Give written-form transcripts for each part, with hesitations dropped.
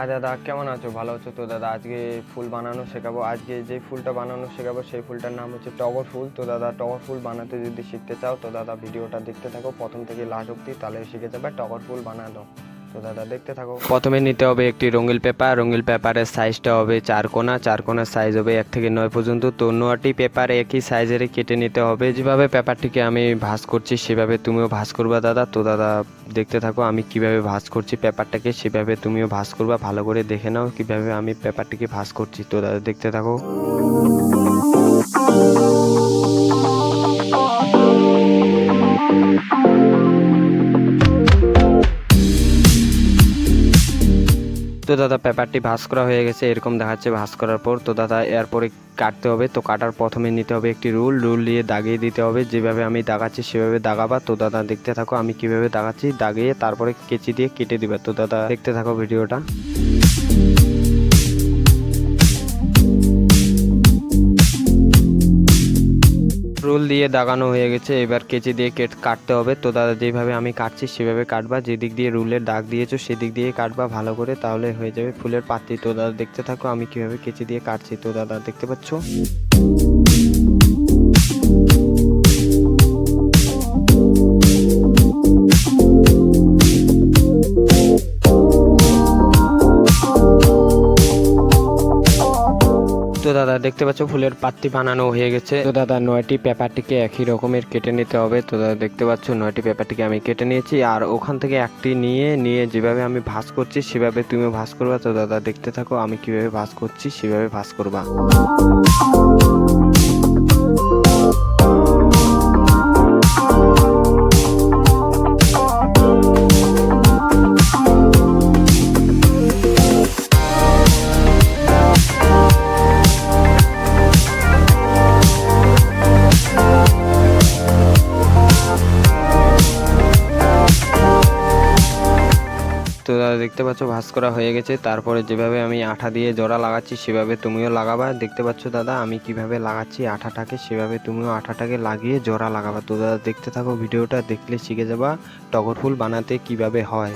দাদা কেমন আছো? ভালো আছো তো দাদা? আজকে ফুল বানানো শেখাবো। আজকে যে ফুলটা বানানো শেখাবো সেই ফুলটার নাম হচ্ছে টগর ফুল। তো দাদা টগর ফুল বানাতে যদি শিখতে চাও তো দাদা ভিডিওটা দেখতে থাকো প্রথম থেকে লাস্ট অব্দি, তাহলে শিখে যাবে টগর ফুল বানানো। তো দাদা দেখতে থাকো। প্রথমে নিতে হবে একটি রঙিন পেপার। রঙিন পেপারের সাইজটা হবে 4 কোনা। 4 কোনার সাইজ হবে 1 থেকে 9 পর্যন্ত। তো 9টি পেপার একই সাইজের কেটে নিতে হবে। যেভাবে পেপারটিকে আমি ভাঁজ করছি সেভাবে তুমিও ভাঁজ করবা দাদা। তো দাদা দেখতে থাকো আমি কিভাবে ভাঁজ করছি পেপারটাকে, সেভাবে তুমিও ভাঁজ করবা। ভালো করে দেখে নাও কিভাবে আমি পেপারটিকে ভাঁজ করছি। তো দাদা দেখতে থাকো। তো দাদা পেপারটি ভাঁজ করা হয়ে গেছে, এরকম দেখাচ্ছে ভাঁজ করার পর। তো দাদা এরপরে কাটতে হবে। তো কাটার প্রথমে নিতে হবে একটি রুল দিয়ে দাগিয়ে দিতে হবে। যেভাবে আমি দাগাচ্ছি সেভাবে দাগাবা। তো দাদা দেখতে থাকো আমি কিভাবে দাগাচ্ছি। দাগিয়ে তারপরে কেচি দিয়ে কেটে দিবা। তো দাদা দেখতে থাকো ভিডিওটা। রুল দিয়ে দাগানো হয়ে গেছে, এবার কেচি দিয়ে কাটতে হবে। তো দাদা যেভাবে আমি কাটছি সেভাবে কাটবা। যেদিক দিয়ে রুলের দাগ দিয়েছো সেদিক দিয়ে কাটবা ভালো করে, তাহলে হয়ে যাবে ফুলের পাতি। তো দাদা দেখতে থাকো আমি কিভাবে কেচি দিয়ে কাটছি। তো দাদা দেখতে পাচ্ছ। তো দাদা দেখতে পাচ্ছ ফুলের পাত্তি বানানো হয়ে গেছে। তো দাদা 9টি পেপারটিকে একই রকমের কেটে নিতে হবে। তো দাদা দেখতে পাচ্ছ 9টি পেপারটিকে আমি কেটে নিয়েছি, আর ওখান থেকে একটি নিয়ে যেভাবে আমি ভাঁজ করছি সেভাবে তুমিও ভাঁজ করবা। তো দাদা দেখতে থাকো আমি কিভাবে ভাঁজ করছি সেভাবে ভাঁজ করবা। তো দাদা দেখতে পাচ্ছ ভাঁজ করা হয়ে গেছে। তারপরে যেভাবে আমি আঠা দিয়ে জোড়া লাগাচ্ছি সেভাবে তুমিও লাগাবা। দেখতে পাচ্ছ দাদা আমি কিভাবে লাগাচ্ছি আঠাটাকে, সেভাবে তুমিও আঠাটাকে লাগিয়ে জোড়া লাগাবা। তো দাদা দেখতে থাকো ভিডিওটা, দেখলে শিখে যাবা টগর ফুল বানাতে কিভাবে হয়।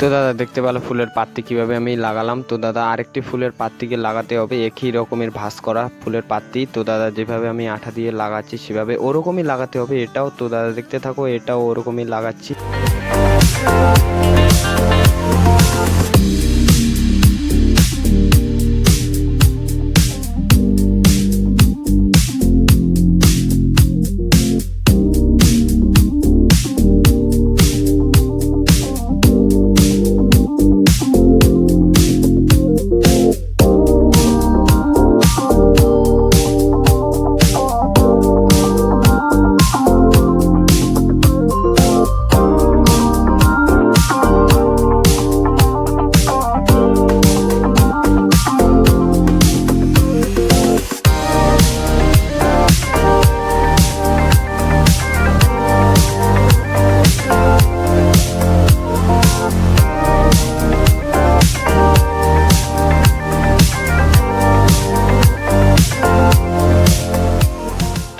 তো দাদা দেখতে পেলো ফুলের পাত্তি কিভাবে আমি লাগালাম। তো দাদা আরেকটি ফুলের পাত্তিকে লাগাতে হবে একই রকমের ভাঁজ করা ফুলের পাত্তি। তো দাদা যেভাবে আমি আঠা দিয়ে লাগাচ্ছি সেভাবে ওরকমই লাগাতে হবে এটাও। তো দাদা দেখতে থাকো এটাও ওরকমই লাগাচ্ছি।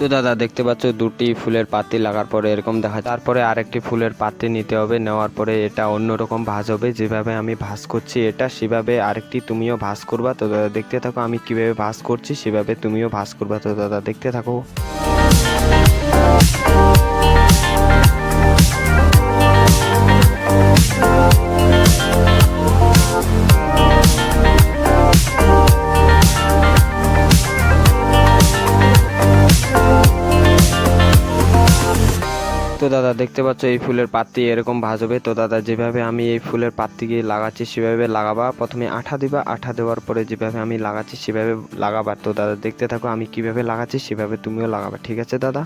তো দাদা দেখতে পাচ্ছ দুটি ফুলের পাতি লাগার পরে এরকম দেখা যায়। তারপরে আরেকটি ফুলের পাতি নিতে হবে, নেওয়ার পরে এটা অন্যরকম ভাঁজ হবে। যেভাবে আমি ভাঁজ করছি এটা সেভাবে আরেকটি তুমিও ভাঁজ করবা। তো দাদা দেখতে থাকো আমি কিভাবে ভাঁজ করছি, সেভাবে তুমিও ভাঁজ করবা। তো দাদা দেখতে থাকো। তো দাদা দেখতে পাচ্ছ এই ফুলের পাত্তি এরকম ভাঁজ হবে। তো দাদা যেভাবে আমি এই ফুলের পাত্তিকে লাগাচ্ছি সেভাবে লাগাবা। প্রথমে আঠা দিবা, আঠা দেওয়ার পরে যেভাবে আমি লাগাচ্ছি সেভাবে লাগাবা। তো দাদা দেখতে থাকো আমি কিভাবে লাগাচ্ছি সেভাবে তুমিও লাগাবা, ঠিক আছে দাদা?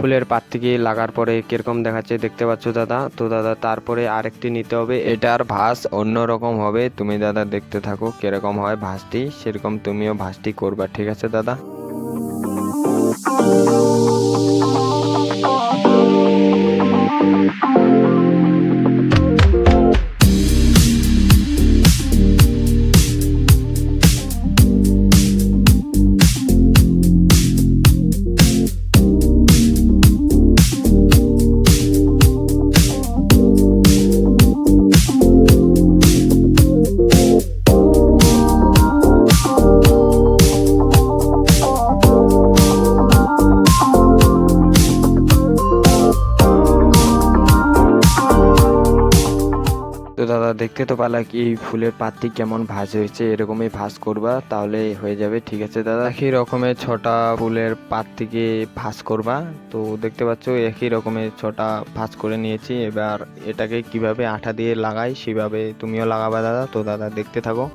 ফুলের পাত্তিকে লাগার পরে কিরকম দেখাচ্ছে দেখতে পাচ্ছ দাদা। তো দাদা তারপরে আরেকটি নিতে হবে, এটার ভাঁজ অন্যরকম হবে। তুমি দাদা দেখতে থাকো কিরকম হয় ভাঁজটি, সেরকম তুমিও ভাঁজটি করবা, ঠিক আছে দাদা? তো দাদা দেখতে তো পালা কি ফুলের পাত্তি কেমন ভাঁজ হয়েছে, এরকমই ভাঁজ করবা তাহলে হয়ে যাবে, ঠিক আছে দাদা? একই রকমের ছটা ফুলের পাত্তিকে ভাঁজ করবা। তো দেখতে পাচ্ছ একই রকমের ছটা ভাঁজ করে নিয়েছি। এবার এটাকে কিভাবে আঠা দিয়ে লাগাই সেভাবে তুমিও লাগাবা দাদা। তো দাদা দেখতে থাকো।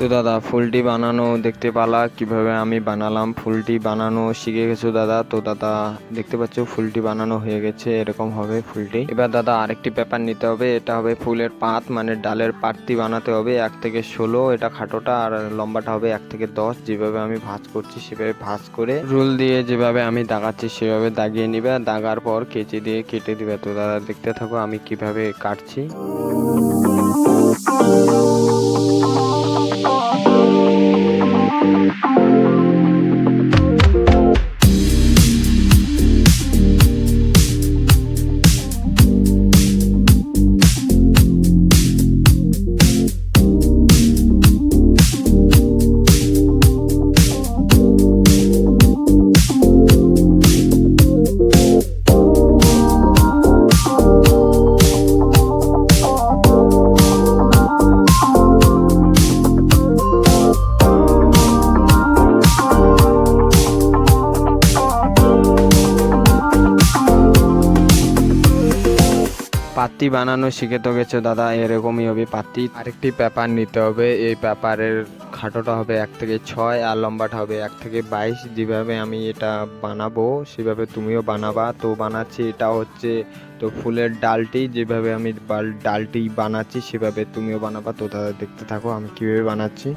তো দাদা ফুলটি বানানো দেখতে পালা কিভাবে আমি বানালাম, ফুলটি বানানো শিখে গেছো দাদা। তো দাদা দেখতে পাচ্ছ ফুলটি বানানো হয়ে গেছে, এরকম হবে ফুলটি। এবার দাদা আরেকটি পেপার নিতে হবে, এটা হবে ফুলের পাত মানে ডালের পাতটি বানাতে হবে 1 থেকে 16, এটা খাটোটা, আর লম্বাটা হবে 1 থেকে 10। যেভাবে আমি ভাঁজ করছি সেভাবে ভাঁজ করে রুল দিয়ে যেভাবে আমি দাগাচ্ছি সেভাবে দাগিয়ে নিবে, দাগার পর কেচি দিয়ে কেটে দিবে। তো দাদা দেখতে থাকো আমি কিভাবে কাটছি। পাত্তি বানানো শিখে তো গেছো দাদা, এরকমই হবে পাত্তি। আরেকটি পেপার নিতে হবে, এই পেপারের খাটোটা হবে 1 থেকে 6 আর লম্বাটা হবে 1 থেকে 22। যেভাবে আমি এটা বানাবো সেভাবে তুমিও বানাবা। তো বানাচ্ছি এটা হচ্ছে তো ফুলের ডালটি, যেভাবে আমি ডালটি বানাচ্ছি সেভাবে তুমিও বানাবা। তো দাদা দেখতে থাকো আমি কিভাবে বানাচ্ছি।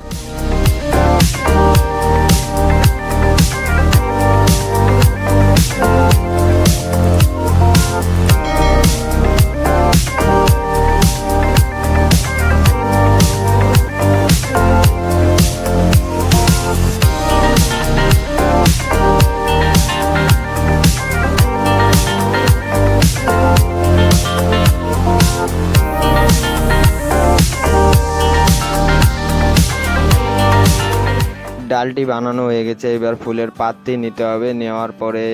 ডালটি বানানো হয়ে গেছে, এবার ফুলের পাতটি নিতে হবে, নেওয়ার পরে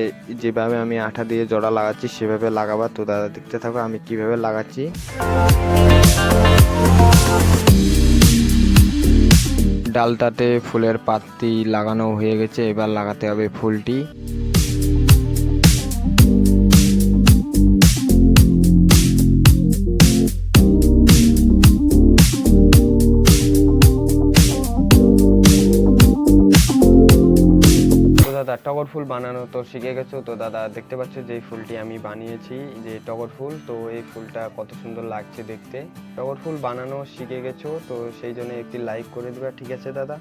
যেভাবে আমি আঠা দিয়ে জোড়া লাগাচ্ছি সেভাবে লাগাবা। তো দাদা দেখতে থাকো আমি কিভাবে লাগাচ্ছি। ডালটাতে ফুলের পাতটি লাগানো হয়ে গেছে, এবার লাগাতে হবে ফুলটি। দাদা টগর ফুল বানানো তো শিখে গেছো। তো দাদা দেখতে পাচ্ছ যে ফুলটি আমি বানিয়েছি যে টগর ফুল, তো এই ফুলটা কত সুন্দর লাগছে দেখতে। টগর ফুল বানানো শিখে গেছো তো সেই জন্য একটি লাইক করে দিবা, ঠিক আছে দাদা।